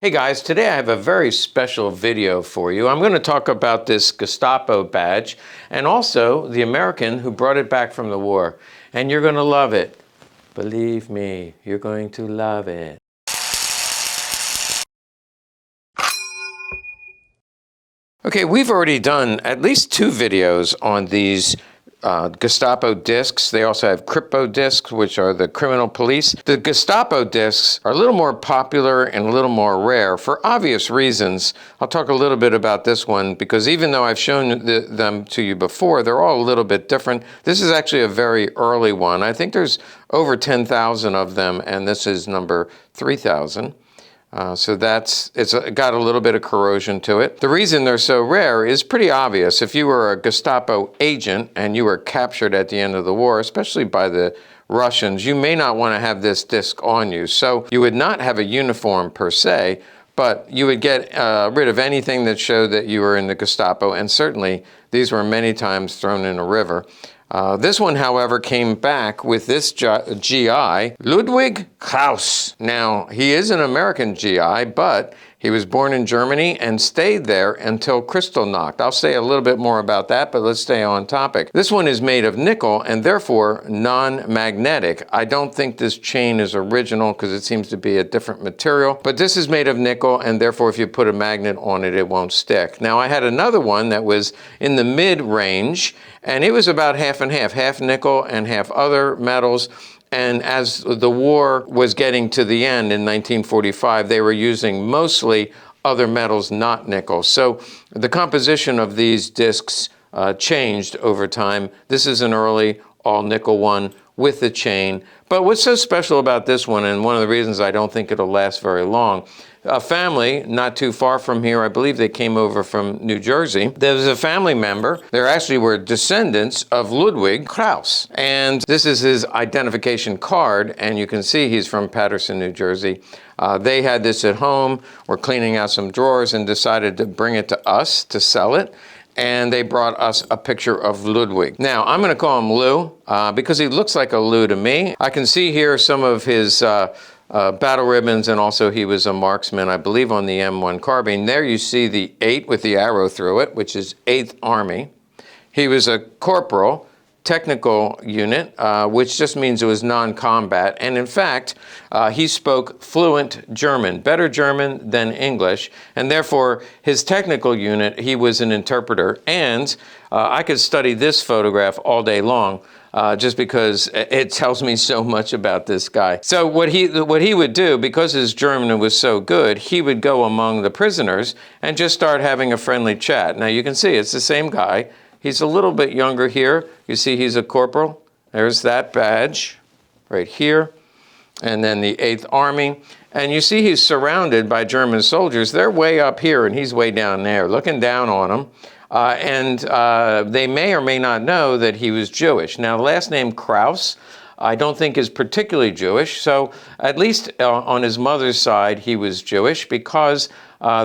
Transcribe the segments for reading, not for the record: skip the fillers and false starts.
Hey guys, today I have a very special video for you. I'm going to talk about this Gestapo badge and also the American who brought it back from the war. And you're going to love it. Believe me, you're going to love it. Okay, we've already done at least 2 videos on these Gestapo discs. They also have Crypto discs, which are the criminal police. The Gestapo discs are a little more popular and a little more rare for obvious reasons. I'll talk a little bit about this one because even though I've shown them to you before, they're all a little bit different. This is actually a very early one. I think there's over 10,000 of them, and this is number 3,000. So it's got a little bit of corrosion to it. The reason they're so rare is pretty obvious. If you were a Gestapo agent and you were captured at the end of the war, especially by the Russians, you may not want to have this disc on you. So you would not have a uniform per se, but you would get rid of anything that showed that you were in the Gestapo, and certainly these were many times thrown in a river. This one, however, came back with this GI, Ludwig Krause. Now, he is an American GI, but he was born in Germany and stayed there until Kristallnacht. I'll say a little bit more about that, but let's stay on topic. This one is made of nickel and therefore non-magnetic. I don't think this chain is original because it seems to be a different material, but this is made of nickel and therefore if you put a magnet on it, it won't stick. Now, I had another one that was in the mid-range and it was about half and half nickel and half other metals. And as the war was getting to the end in 1945, they were using mostly other metals, not nickel. So the composition of these discs changed over time. This is an early all-nickel one with the chain. But what's so special about this one, and one of the reasons I don't think it'll last very long, a family not too far from here, I believe they came over from New Jersey. There was a family member. There actually were descendants of Ludwig Krause. And this is his identification card, and you can see he's from Patterson, New Jersey. They had this at home, were cleaning out some drawers, and decided to bring it to us to sell it. And they brought us a picture of Ludwig. Now, I'm going to call him Lou because he looks like a Lou to me. I can see here some of his battle ribbons, and also he was a marksman, I believe, on the M1 carbine. There you see the 8 with the arrow through it, which is 8th Army. He was a corporal, technical unit, which just means it was non-combat. And in fact, he spoke fluent German, better German than English. And therefore, his technical unit, he was an interpreter. And I could study this photograph all day long. Just because it tells me so much about this guy. So what he would do, because his German was so good, he would go among the prisoners and just start having a friendly chat. Now you can see it's the same guy. He's a little bit younger here. You see he's a corporal. There's that badge right here. And then the 8th Army. And you see he's surrounded by German soldiers. They're way up here and he's way down there, looking down on them. They may or may not know that he was Jewish. Now, the last name Krause, I don't think is particularly Jewish. So at least on his mother's side, he was Jewish because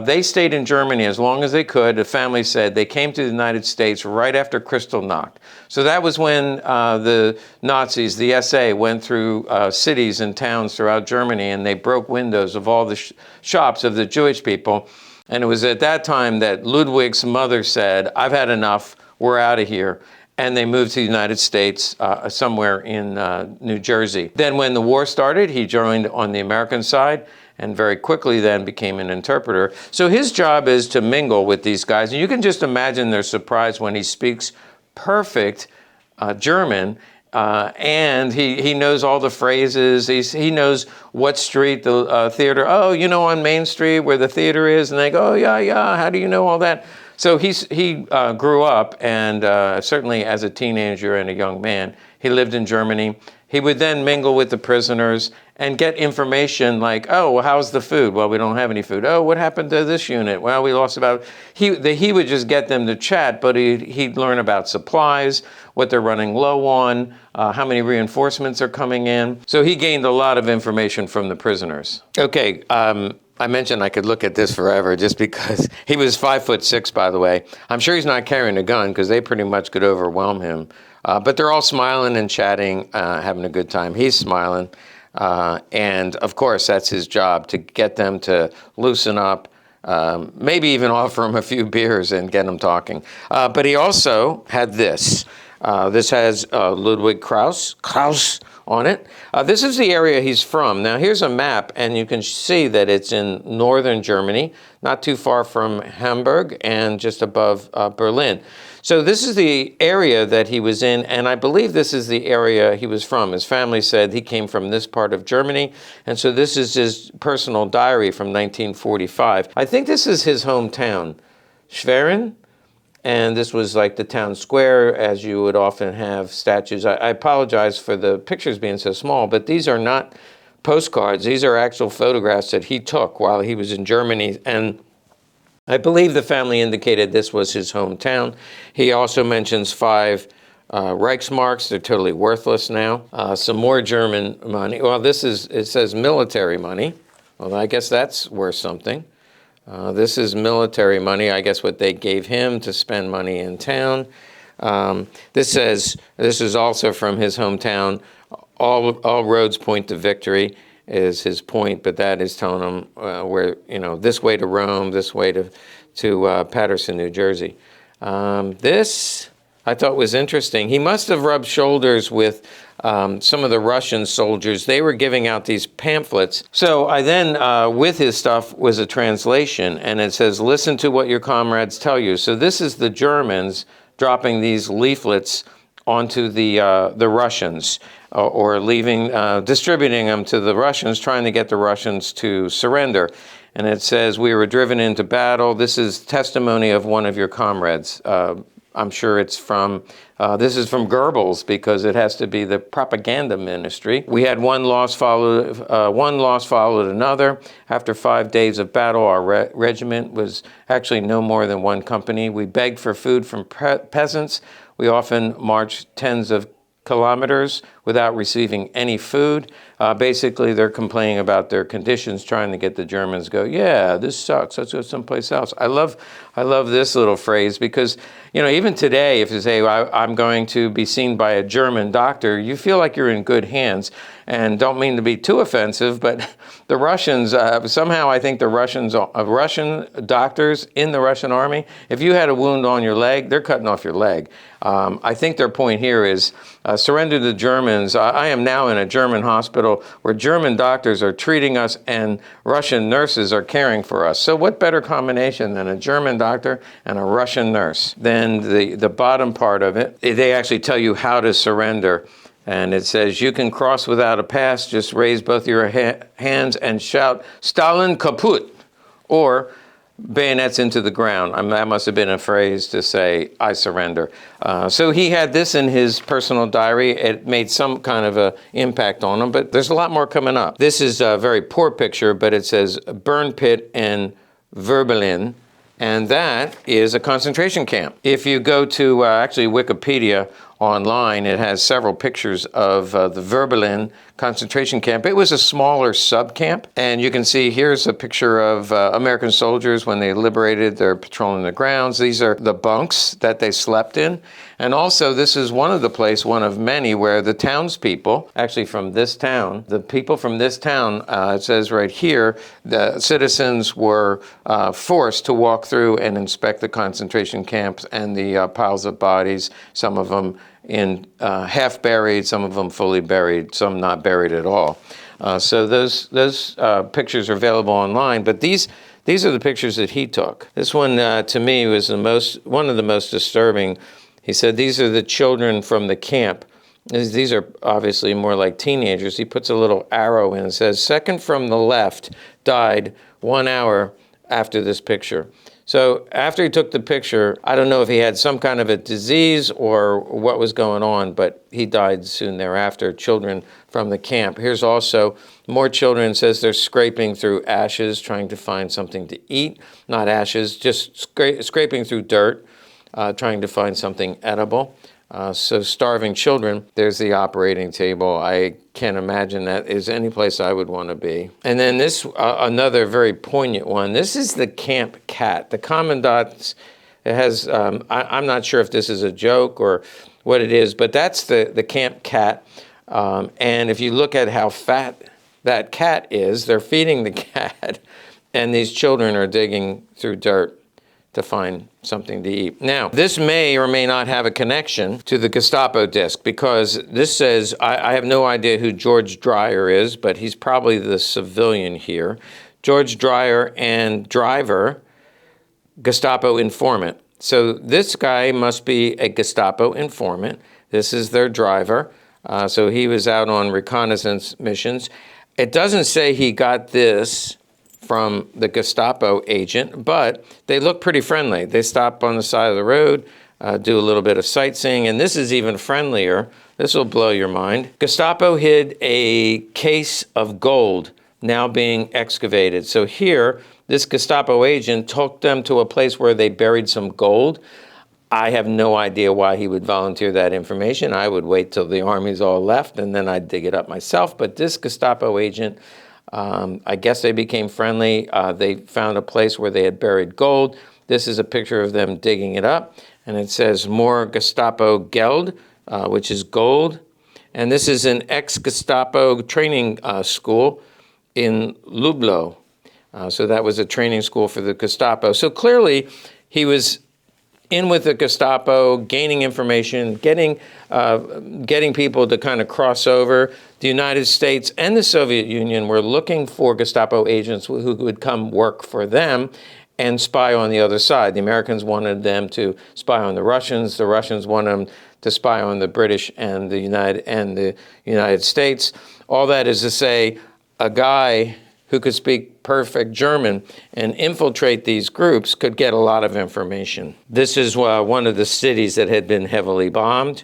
they stayed in Germany as long as they could. The family said they came to the United States right after Kristallnacht. So that was when the Nazis, the SA, went through cities and towns throughout Germany, and they broke windows of all the shops of the Jewish people. And it was at that time that Ludwig's mother said, "I've had enough, we're out of here." And they moved to the United States, somewhere in New Jersey. Then when the war started, he joined on the American side and very quickly then became an interpreter. So his job is to mingle with these guys. And you can just imagine their surprise when he speaks perfect German. And he knows all the phrases. He knows what street the theater, on Main Street where the theater is. And they go, oh, yeah, how do you know all that? So he grew up, and certainly as a teenager and a young man, he lived in Germany. He would then mingle with the prisoners and get information like, oh, well, how's the food? Well, we don't have any food. Oh, what happened to this unit? Well, we lost about... He would just get them to chat, but he'd learn about supplies, what they're running low on, how many reinforcements are coming in. So he gained a lot of information from the prisoners. Okay, I mentioned I could look at this forever just because he was 5'6", by the way. I'm sure he's not carrying a gun because they pretty much could overwhelm him. But they're all smiling and chatting, having a good time. He's smiling. And of course, that's his job, to get them to loosen up, maybe even offer him a few beers and get them talking. But he also had this. This has Ludwig Krause on it. This is the area he's from. Now, here's a map, and you can see that it's in northern Germany, not too far from Hamburg and just above Berlin. So this is the area that he was in, and I believe this is the area he was from. His family said he came from this part of Germany, and so this is his personal diary from 1945. I think this is his hometown, Schwerin, and this was like the town square, as you would often have statues. I apologize for the pictures being so small, but these are not postcards. These are actual photographs that he took while he was in Germany, and I believe the family indicated this was his hometown. He also mentions 5 Reichsmarks. They're totally worthless now. Some more German money. Well, it says military money. Well, I guess that's worth something. This is military money, I guess what they gave him to spend money in town. This is also from his hometown. All roads point to victory is his point, but that is telling him where, this way to Rome, this way to Patterson, New Jersey. This I thought was interesting. He must have rubbed shoulders with some of the Russian soldiers. They were giving out these pamphlets. So I then, with his stuff, was a translation, and it says, "Listen to what your comrades tell you." So this is the Germans dropping these leaflets onto the Russians, or distributing them to the Russians, trying to get the Russians to surrender. And it says, "We were driven into battle. This is testimony of one of your comrades." I'm sure it's from, this is from Goebbels, because it has to be the propaganda ministry. "We had one loss followed another. After 5 days of battle, our regiment was actually no more than one company. We begged for food from peasants. We often marched tens of kilometers without receiving any food." Basically, they're complaining about their conditions, trying to get the Germans to go, "Yeah, this sucks. Let's go someplace else." I love this little phrase, because, even today, if you say, well, "I'm going to be seen by a German doctor," you feel like you're in good hands. And don't mean to be too offensive, but the Russians, somehow I think the Russian doctors in the Russian army, if you had a wound on your leg, they're cutting off your leg. I think their point here is surrender to the Germans. I am now in a German hospital where German doctors are treating us and Russian nurses are caring for us. So what better combination than a German doctor and a Russian nurse? Then the bottom part of it, they actually tell you how to surrender. And it says, "You can cross without a pass. Just raise both your hands and shout, 'Stalin kaput,' or 'bayonets into the ground.'" That must have been a phrase to say, "I surrender." So he had this in his personal diary. It made some kind of an impact on him, but there's a lot more coming up. This is a very poor picture, but it says burn pit in Verbelin, and that is a concentration camp. If you go to actually Wikipedia online, it has several pictures of the Verbelin concentration camp. It was a smaller sub-camp, and you can see here's a picture of American soldiers when they liberated. They're patrolling the grounds. These are the bunks that they slept in. And also, this is one of many, where the townspeople, actually from this town, the people from this town, it says right here, the citizens were forced to walk through and inspect the concentration camps and the piles of bodies, some of them in half buried, some of them fully buried, some not buried at all. So those pictures are available online, but these are the pictures that he took. This one, to me, was one of the most disturbing. He said, "These are the children from the camp." These are obviously more like teenagers. He puts a little arrow in and says, "Second from the left died 1 hour after this picture." So after he took the picture, I don't know if he had some kind of a disease or what was going on, but he died soon thereafter. Children from the camp. Here's also more children. It says they're scraping through ashes, trying to find something to eat. Not ashes, just scraping through dirt, trying to find something edible. So starving children. There's the operating table. I can't imagine that is any place I would want to be. And then this, another very poignant one. This is the camp cat. The commandant, it has, I'm not sure if this is a joke or what it is, but that's the camp cat. And if you look at how fat that cat is, they're feeding the cat, and these children are digging through dirt to find something to eat. Now, this may or may not have a connection to the Gestapo disc, because this says, I have no idea who George Dreyer is, but he's probably the civilian here. George Dreyer and Driver, Gestapo informant. So this guy must be a Gestapo informant. This is their driver. So he was out on reconnaissance missions. It doesn't say he got this from the Gestapo agent, but they look pretty friendly. They stop on the side of the road, do a little bit of sightseeing, and this is even friendlier. This will blow your mind. Gestapo hid a case of gold now being excavated. So here, this Gestapo agent took them to a place where they buried some gold. I have no idea why he would volunteer that information. I would wait till the army's all left, and then I'd dig it up myself. But this Gestapo agent, I guess they became friendly. They found a place where they had buried gold. This is a picture of them digging it up, and it says more Gestapo Geld, which is gold. And this is an ex-Gestapo training school in Lublo. So that was a training school for the Gestapo. So clearly he was in with the Gestapo, gaining information, getting people to kind of cross over. The United States and the Soviet Union were looking for Gestapo agents who would come work for them and spy on the other side. The Americans wanted them to spy on the Russians. The Russians wanted them to spy on the British and the United States. All that is to say, a guy who could speak perfect German and infiltrate these groups could get a lot of information. This is one of the cities that had been heavily bombed,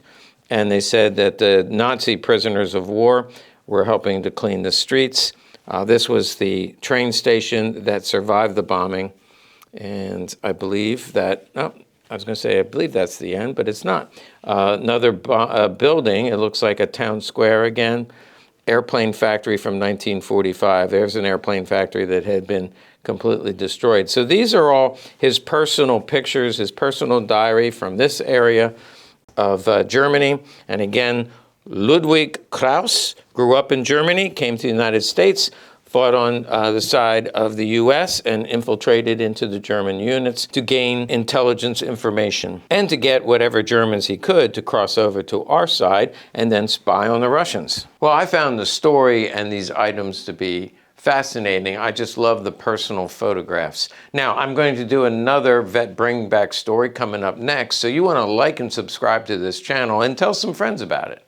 and they said that the Nazi prisoners of war were helping to clean the streets. This was the train station that survived the bombing, and I believe that, I believe that's the end, but it's not. Another building, it looks like a town square again. Airplane factory from 1945. There's an airplane factory that had been completely destroyed. So these are all his personal pictures, his personal diary from this area of Germany. And again, Ludwig Krause grew up in Germany, came to the United States, fought on the side of the U.S. and infiltrated into the German units to gain intelligence information and to get whatever Germans he could to cross over to our side and then spy on the Russians. Well, I found the story and these items to be fascinating. I just love the personal photographs. Now, I'm going to do another Vet Bring Back story coming up next, so you want to like and subscribe to this channel and tell some friends about it.